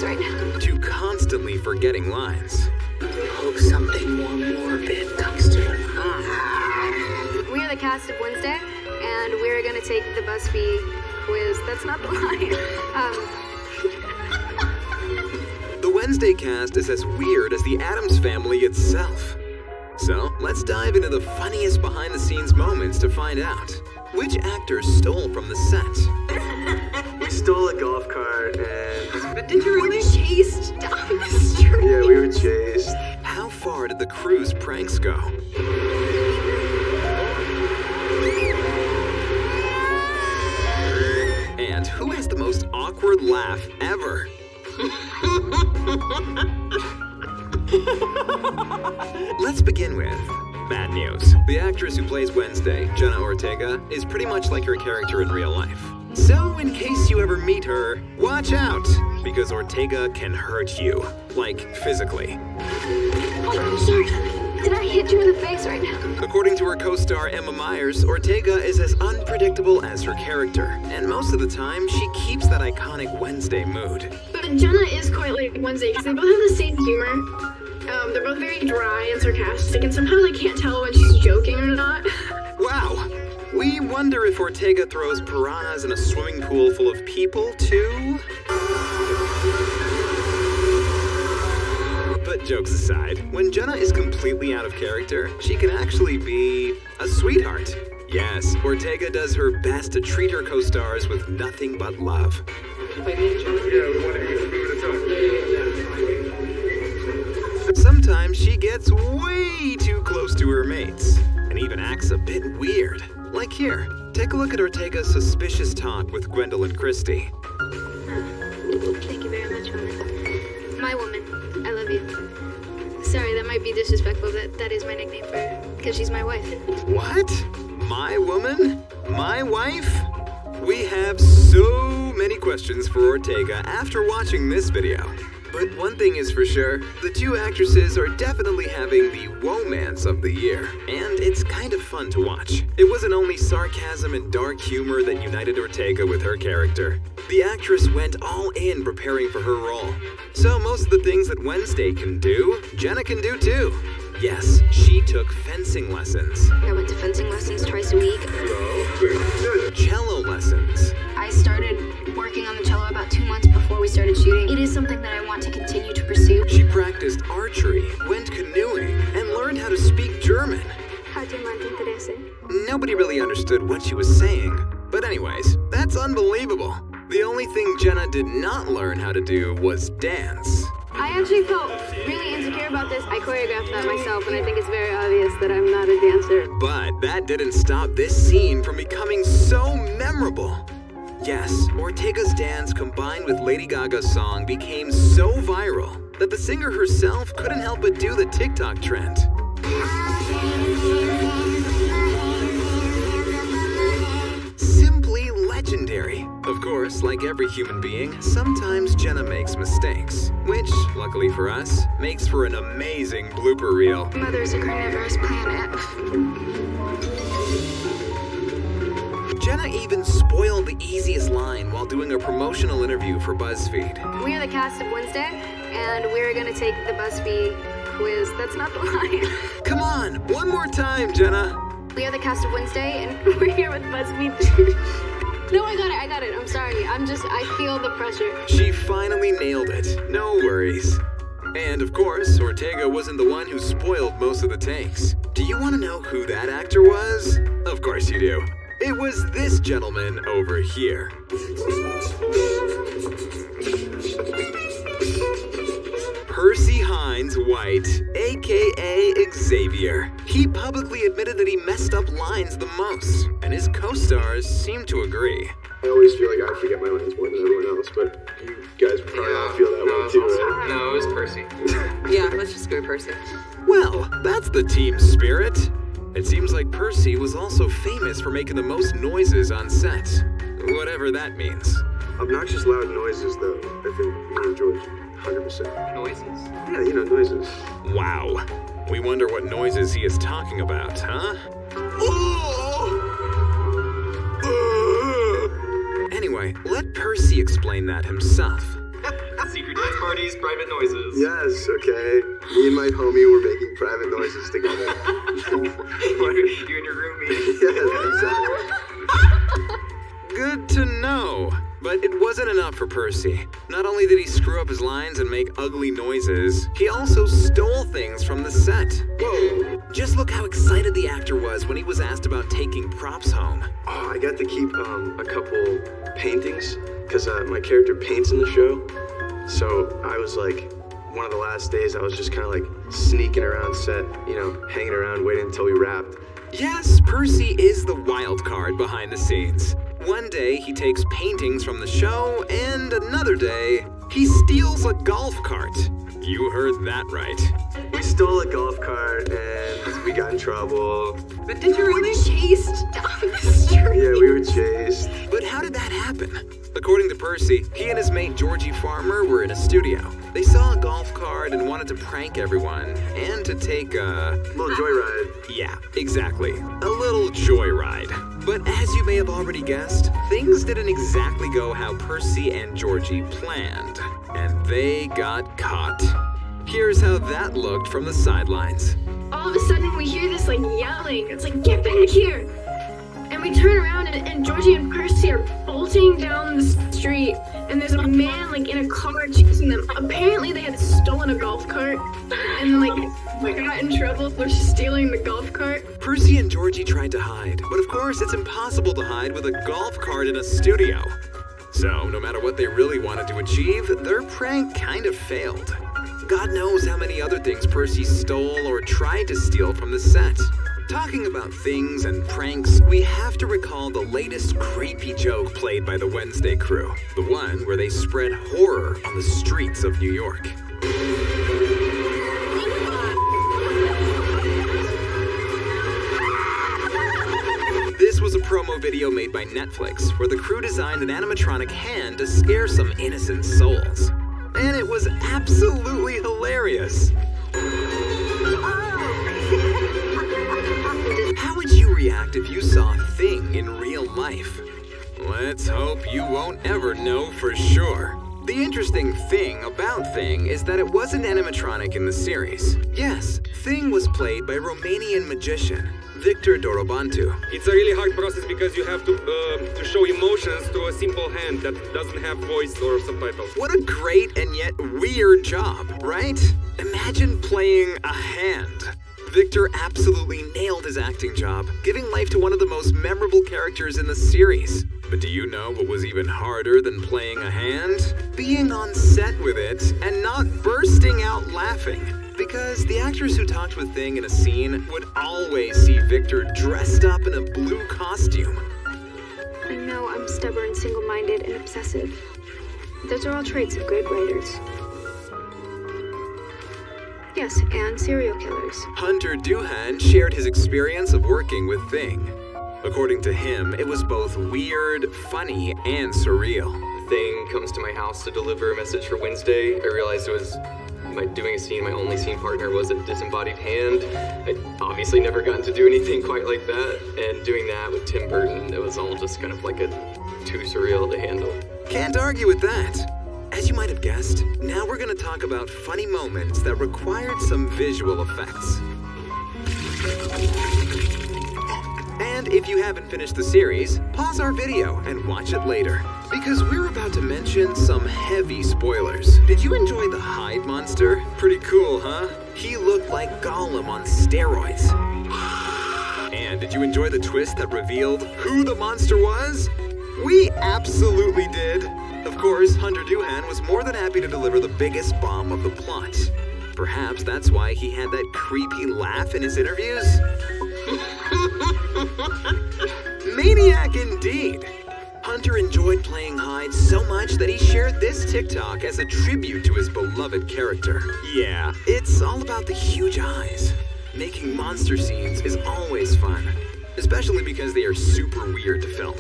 right now. To constantly forgetting lines. Hope something more morbid comes to your mind. We are the cast of Wednesday, and we're gonna take the BuzzFeed quiz. That's not the line. The Wednesday cast is as weird as the Addams Family itself. So, let's dive into the funniest behind-the-scenes moments to find out. Which actors stole from the set? We stole a golf cart and... But did you really? Chased down the street. Yeah, we were chased. How far did the crew's pranks go? And who has the most awkward laugh ever? Let's begin with bad news. The actress who plays Wednesday, Jenna Ortega, is pretty much like her character in real life. So, in case you ever meet her, watch out, because Ortega can hurt you, like physically. Oh, I'm sorry. Did I hit you in the face right now? According to her co-star Emma Myers, Ortega is as unpredictable as her character, and most of the time, she keeps that iconic Wednesday mood. But Jenna is quite like Wednesday because they both have the same humor. They're both very dry and sarcastic, and sometimes I can't tell when she's joking or not. Wow! We wonder if Ortega throws piranhas in a swimming pool full of people, too? But jokes aside, when Jenna is completely out of character, she can actually be a sweetheart. Yes, Ortega does her best to treat her co-stars with nothing but love. Sometimes she gets way too close to her mates, and even acts a bit weird. Like here, take a look at Ortega's suspicious talk with Gwendolyn Christie. Thank you very much, woman. My woman. I love you. Sorry, that might be disrespectful. That is my nickname for her, because she's my wife. What? My woman? My wife? We have so many questions for Ortega after watching this video. But one thing is for sure, the two actresses are definitely having the womance of the year, and it's kind of fun to watch. It wasn't only sarcasm and dark humor that united Ortega with her character. The actress went all in preparing for her role. So most of the things that Wednesday can do, Jenna can do too. Yes, she took fencing lessons. I went to fencing lessons twice a week. Cello lessons. I started working on the cello about 2 months before we started shooting. It is something that I want to continue to pursue. She practiced archery, went canoeing, and learned how to speak German. Nobody really understood what she was saying. But anyways, that's unbelievable. The only thing Jenna did not learn how to do was dance. I actually felt really insecure about this. I choreographed that myself, and I think it's very obvious that I'm not a dancer. But that didn't stop this scene from becoming so memorable. Yes, Ortega's dance combined with Lady Gaga's song became so viral that the singer herself couldn't help but do the TikTok trend. Simply legendary. Of course, like every human being, sometimes Jenna makes mistakes, which, luckily for us, makes for an amazing blooper reel. Mother's a carnivorous planet. Jenna even spoiled the easiest line while doing a promotional interview for BuzzFeed. We are the cast of Wednesday, and we're gonna take the BuzzFeed quiz. That's not the line. Come on, one more time, Jenna. We are the cast of Wednesday, and we're here with BuzzFeed. No, I got it. I'm sorry. I feel the pressure. She finally nailed it. No worries. And of course, Ortega wasn't the one who spoiled most of the takes. Do you want to know who that actor was? Of course you do. It was this gentleman over here. Percy Hines White, aka Xavier. He publicly admitted that he messed up lines the most, and his co-stars seem to agree. I always feel like I forget my lines more than everyone else, but you guys probably all feel that way too, right? No, it was Percy. Yeah, let's just go Percy. Well, that's the team spirit. It seems like Percy was also famous for making the most noises on set. Whatever that means. Obnoxious loud noises, though. I think me and George, 100%. Noises? Yeah, noises. Wow. We wonder what noises he is talking about, huh? Anyway, let Percy explain that himself. secret dance parties, private noises. Yes, okay. Me and my homie were making private noises together. you and your roomie. Yes, exactly. Good to know. But it wasn't enough for Percy. Not only did he screw up his lines and make ugly noises, he also stole things from the set. Whoa. Just look how excited the actor was when he was asked about taking props home. Oh, I got to keep a couple paintings because my character paints in the show. So I was like, one of the last days I was just kind of like sneaking around set, hanging around waiting until we wrapped. Yes, Percy is the wild card behind the scenes. One day, he takes paintings from the show, and another day, he steals a golf cart. You heard that right. We stole a golf cart, and we got in trouble. But did you really? Chased down the street. Yeah, we were chased. But how did that happen? According to Percy, he and his mate Georgie Farmer were in a studio. They saw a golf cart and wanted to prank everyone, and to take a little joyride. Yeah, exactly. A little joyride. But as you may have already guessed, things didn't exactly go how Percy and Georgie planned, and they got caught. Here's how that looked from the sidelines. All of a sudden, we hear this yelling. It's like, get back here! And we turn around, and Georgie and Percy are bolting down the street, and there's a man in a car chasing them. Apparently, they had stolen a golf cart, and we got in trouble for stealing the golf cart. Percy and Georgie tried to hide, but of course it's impossible to hide with a golf cart in a studio. So, no matter what they really wanted to achieve, their prank kind of failed. God knows how many other things Percy stole or tried to steal from the set. Talking about things and pranks, we have to recall the latest creepy joke played by the Wednesday crew. The one where they spread horror on the streets of New York. This was a promo video made by Netflix where the crew designed an animatronic hand to scare some innocent souls. And it was absolutely hilarious. How would you react if you saw Thing in real life? Let's hope you won't ever know for sure. The interesting thing about Thing is that it wasn't animatronic in the series. Yes, Thing was played by Romanian magician Victor Dorobantu. It's a really hard process because you have to show emotions through a simple hand that doesn't have voice or subtitles. What a great and yet weird job, right? Imagine playing a hand. Victor absolutely nailed his acting job, giving life to one of the most memorable characters in the series. But do you know what was even harder than playing a hand? Being on set with it and not bursting out laughing. Because the actors who talked with Thing in a scene would always see Victor dressed up in a blue costume. I know I'm stubborn, single-minded, and obsessive. Those are all traits of great writers. Yes, and serial killers. Hunter Doohan shared his experience of working with Thing. According to him, it was both weird, funny, and surreal. Thing comes to my house to deliver a message for Wednesday. I realized it was doing a scene, my only scene partner was a disembodied hand. I'd obviously never gotten to do anything quite like that, and doing that with Tim Burton, it was all just kind of too surreal to handle. Can't argue with that. As you might have guessed, now we're going to talk about funny moments that required some visual effects. And if you haven't finished the series, pause our video and watch it later, because we're about to mention some heavy spoilers. Did you enjoy the Hyde monster? Pretty cool, huh? He looked like Gollum on steroids. And did you enjoy the twist that revealed who the monster was? We absolutely did. Of course, Hunter Doohan was more than happy to deliver the biggest bomb of the plot. Perhaps that's why he had that creepy laugh in his interviews? Maniac indeed! Hunter enjoyed playing Hyde so much that he shared this TikTok as a tribute to his beloved character. Yeah, it's all about the huge eyes. Making monster scenes is always fun, especially because they are super weird to film.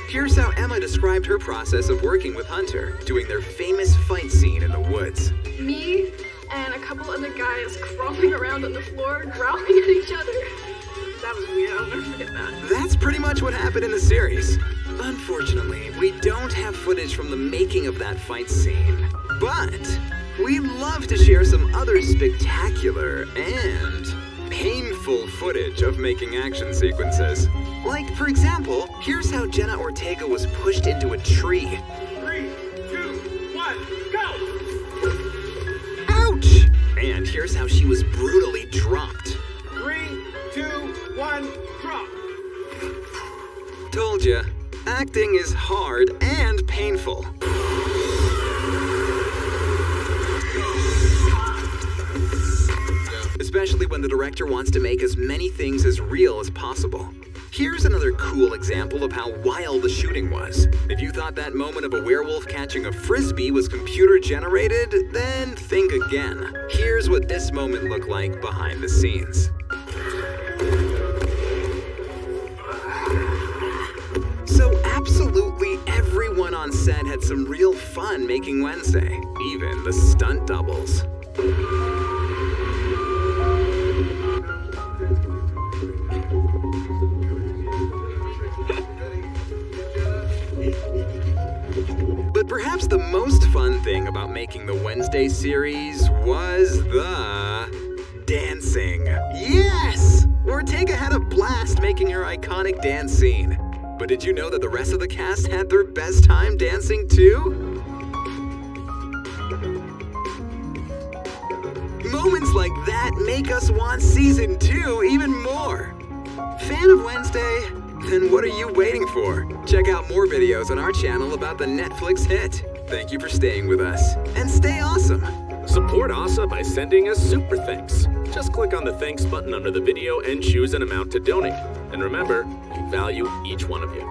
Here's how Emma described her process of working with Hunter, doing their famous fight scene in the woods. Me and a couple other guys crawling around on the floor, growling at each other. That was weird, I'll never forget that. That's pretty much what happened in the series. Unfortunately, we don't have footage from the making of that fight scene. But we'd love to share some other spectacular and painful footage of making action sequences. Like, for example, here's how Jenna Ortega was pushed into a tree. 3, 2, 1, go! Ouch! And here's how she was brutally dropped. 3, 2, 1, drop! Told ya, acting is hard and painful. Especially when the director wants to make as many things as real as possible. Here's another cool example of how wild the shooting was. If you thought that moment of a werewolf catching a frisbee was computer generated, then think again. Here's what this moment looked like behind the scenes. So absolutely everyone on set had some real fun making Wednesday, even the stunt doubles. But perhaps the most fun thing about making the Wednesday series was the dancing. Yes! Ortega had a blast making her iconic dance scene. But did you know that the rest of the cast had their best time dancing too? Moments like that make us want season 2 even more. Fan of Wednesday? Then what are you waiting for? Check out more videos on our channel about the Netflix hit. Thank you for staying with us, and stay awesome. Support ASA by sending us super thanks. Just click on the thanks button under the video and choose an amount to donate. And remember, we value each one of you.